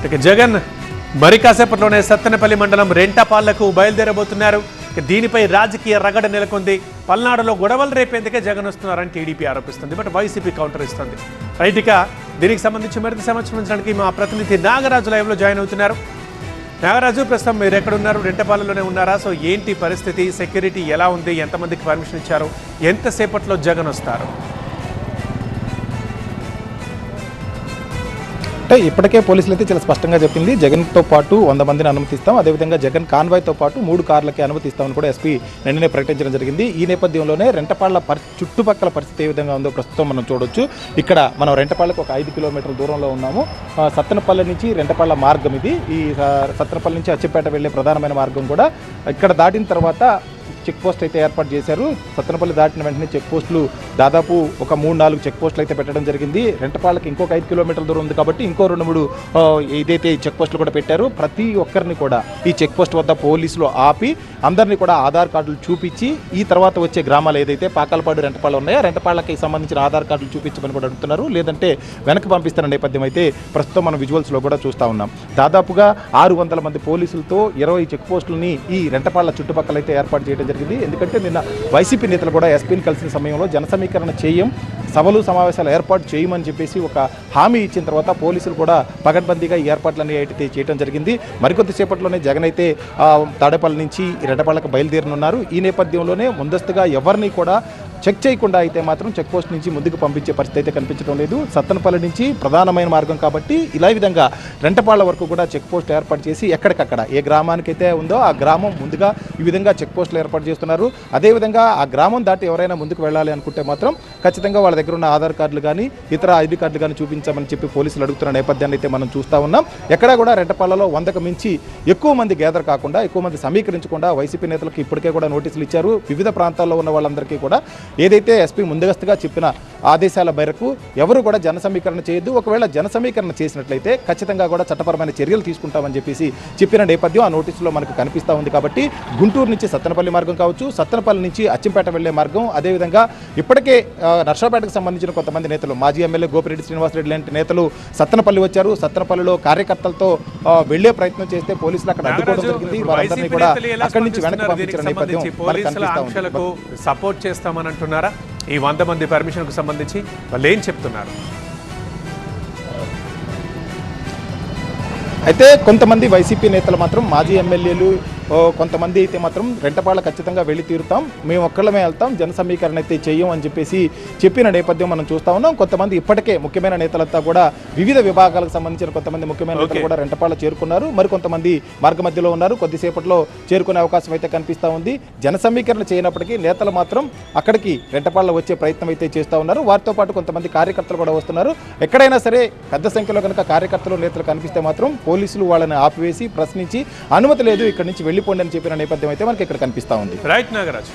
ఇక జగన్ మరి కాసేపట్లోనే సత్తెనపల్లి మండలం రెంటపాళ్లకు బయలుదేరబోతున్నారు. దీనిపై రాజకీయ రగడ నెలకొంది. పల్నాడులో గొడవలు రేపేందుకే జగన్ వస్తున్నారని టీడీపీ ఆరోపిస్తుంది. బట్ వైసీపీ కౌంటర్ ఇస్తుంది. రైట్, ఇక దీనికి సంబంధించి మరింత సమాచారం మా ప్రతినిధి నాగరాజు లైవ్లో జాయిన్ అవుతున్నారు. నాగరాజు, ప్రస్తుతం మీరు ఎక్కడున్నారు? రెంటపాలెంలోనే ఉన్నారా? సో ఏంటి పరిస్థితి? సెక్యూరిటీ ఎలా ఉంది? ఎంతమందికి పర్మిషన్ ఇచ్చారు? ఎంతసేపట్లో జగన్ వస్తారు? అంటే ఇప్పటికే పోలీసులు అయితే చాలా స్పష్టంగా చెప్పింది, జగన్తో పాటు 100 మందిని అనుమతిస్తాం, అదేవిధంగా జగన్ కాన్వాయ్తో పాటు 3 కార్లకి అనుమతిస్తామని కూడా ఎస్పీ నిన్ననే ప్రకటించడం జరిగింది. ఈ నేపథ్యంలోనే రెంటపాళ్ల చుట్టుపక్కల పరిస్థితి ఏ విధంగా ఉందో ప్రస్తుతం మనం చూడొచ్చు. ఇక్కడ మనం రెంటపాళ్లకు ఒక 5 కిలోమీటర్ల దూరంలో ఉన్నాము. సత్తెనపల్లి నుంచి రెంటపాళ్ల మార్గం ఇది. ఈ సత్తెనపల్లి నుంచి అచ్చిపేట వెళ్లే ప్రధానమైన మార్గం కూడా ఇక్కడ దాటిన తర్వాత చెక్ పోస్ట్ అయితే ఏర్పాటు చేశారు. సత్తెనపల్లి దాటిన వెంటనే చెక్ పోస్టులు దాదాపు ఒక 3-4 చెక్ పోస్టులు అయితే పెట్టడం జరిగింది. రెంటపాళ్ళకి ఇంకొక 5 కిలోమీటర్ల దూరం ఉంది కాబట్టి ఇంకో 2-3 ఏదైతే చెక్ పోస్టులు కూడా పెట్టారు. ప్రతి ఒక్కరిని కూడా ఈ చెక్ పోస్ట్ వద్ద పోలీసులు ఆపి అందరినీ కూడా ఆధార్ కార్డులు చూపించి ఈ తర్వాత వచ్చే గ్రామాలు ఏదైతే పాకాలపాడు రెంటపాళ్ళు ఉన్నాయో రెంటపాళ్ళకి సంబంధించిన ఆధార్ కార్డులు చూపించమని కూడా అడుగుతున్నారు. లేదంటే వెనక్కి పంపిస్తున్న నేపథ్యం అయితే ప్రస్తుతం మనం విజువల్స్లో కూడా చూస్తూ ఉన్నాం. దాదాపుగా 600 మంది పోలీసులతో 20 చెక్ పోస్టులని ఈ రెంటపాళ్ళ చుట్టుపక్కల అయితే ఏర్పాటు చేయడం జరిగింది. ఎందుకంటే నిన్న వైసీపీ నేతలు కూడా ఎస్పీని కలిసిన సమయంలో జన సమీకరణ సభలు సమావేశాలు ఏర్పాటు చేయమని చెప్పేసి ఒక హామీ ఇచ్చిన తర్వాత పోలీసులు కూడా పగడ్బందీగా ఈ ఏర్పాట్లన్నీ అయితే చేయడం జరిగింది. మరికొద్దిసేపట్లోనే జగన్ అయితే తాడేపల్లి నుంచి రెంటపాళ్ళకు బయలుదేరనున్నారు. ఈ నేపథ్యంలోనే ముందస్తుగా ఎవరిని కూడా చెక్ చేయకుండా అయితే మాత్రం చెక్ పోస్ట్ నుంచి ముందుకు పంపించే పరిస్థితి అయితే కనిపించడం లేదు. సత్తెనపల్లి నుంచి ప్రధానమైన మార్గం కాబట్టి ఇలా విధంగా రెంటపాళ్ళ వరకు కూడా చెక్ పోస్ట్ ఏర్పాటు చేసి ఎక్కడికక్కడ ఏ గ్రామానికైతే ఉందో ఆ గ్రామం ముందుగా ఈ విధంగా చెక్ పోస్టులు ఏర్పాటు చేస్తున్నారు. అదేవిధంగా ఆ గ్రామం దాటి ఎవరైనా ముందుకు వెళ్ళాలి అనుకుంటే మాత్రం ఖచ్చితంగా వాళ్ళ దగ్గర ఉన్న ఆధార్ కార్డులు కానీ ఇతర ఐడి కార్డులు కానీ చూపించమని చెప్పి పోలీసులు అడుగుతున్న నేపథ్యాన్ని అయితే మనం చూస్తూ ఉన్నాం. ఎక్కడా కూడా రెంటపాళ్ళలో 100కు మించి ఎక్కువ మంది గ్యాదర్ కాకుండా ఎక్కువ మంది సమీకరించకుండా వైసీపీ నేతలకు ఇప్పటికే కూడా నోటీసులు ఇచ్చారు. వివిధ ప్రాంతాల్లో ఉన్న వాళ్ళందరికీ కూడా ఏదైతే ఎస్పీ ముందస్తుగా చెప్పిన ఆదేశాల మేరకు ఎవరు కూడా జన సమీకరణ చేయొద్దు, ఒకవేళ జన సమీకరణ చేసినట్లయితే ఖచ్చితంగా కూడా చట్టపరమైన చర్యలు తీసుకుంటామని చెప్పేసి చెప్పిన నేపథ్యం ఆ నోటీసులో మనకు కనిపిస్తూ ఉంది. కాబట్టి గుంటూరు నుంచి సత్తెనపల్లి మార్గం కావచ్చు, సత్తెనపల్లి నుంచి అచ్చంపేట వెళ్లే మార్గం, అదేవిధంగా ఇప్పటికే నర్సాపేటకు సంబంధించిన కొంతమంది నేతలు మాజీ ఎమ్మెల్యే గోపిరెడ్డి శ్రీనివాసరెడ్డి లాంటి నేతలు సత్తెనపల్లి వచ్చారు. సత్తెనపల్లిలో కార్యకర్తలతో వెళ్లే ప్రయత్నం చేస్తే పోలీసులు అక్కడ అడ్డుకోవడం జరిగింది. వారందరినీ కూడా అక్కడి నుంచి వెనక్కి పంపించిన నేపథ్యం సపోర్ట్ చేస్తామని అంటున్నారా? ఈ 100 మంది పర్మిషన్కు సంబంధించి వాళ్ళు ఏం చెప్తున్నారు? అయితే కొంతమంది వైసీపీ నేతలు మాత్రం మాజీ ఎమ్మెల్యేలు కొంతమంది అయితే మాత్రం రెంటపాళ్ళ ఖచ్చితంగా వెళ్ళి తీరుతాం, మేము ఒక్కళ్ళమే వెళ్తాం, జన సమీకరణ అయితే చెయ్యం అని చెప్పేసి చెప్పిన నేపథ్యం మనం చూస్తూ ఉన్నాం. కొంతమంది ఇప్పటికే ముఖ్యమైన నేతలంతా కూడా వివిధ విభాగాలకు సంబంధించిన కొంతమంది ముఖ్యమైన నేతలు కూడా రెంటపాళ్ళ చేరుకున్నారు. మరి కొంతమంది మార్గ మధ్యలో ఉన్నారు. కొద్దిసేపట్లో చేరుకునే అవకాశం అయితే కనిపిస్తూ ఉంది. జన సమీకరణ చేయనప్పటికీ నేతలు మాత్రం అక్కడికి రెంటపాళ్ళ వచ్చే ప్రయత్నం అయితే చేస్తూ ఉన్నారు. వారితో పాటు కొంతమంది కార్యకర్తలు కూడా వస్తున్నారు. ఎక్కడైనా సరే పెద్ద సంఖ్యలో కనుక కార్యకర్తలు నేతలు కనిపిస్తే మాత్రం పోలీసులు వాళ్ళని ఆపివేసి ప్రశ్నించి అనుమతి లేదు, ఇక్కడి నుంచి వెళ్ళిపోండి అని చెప్పిన నేపథ్యం అయితే మనకి ఇక్కడ కనిపిస్తూ ఉంది. రైట్ నాగరాజ్.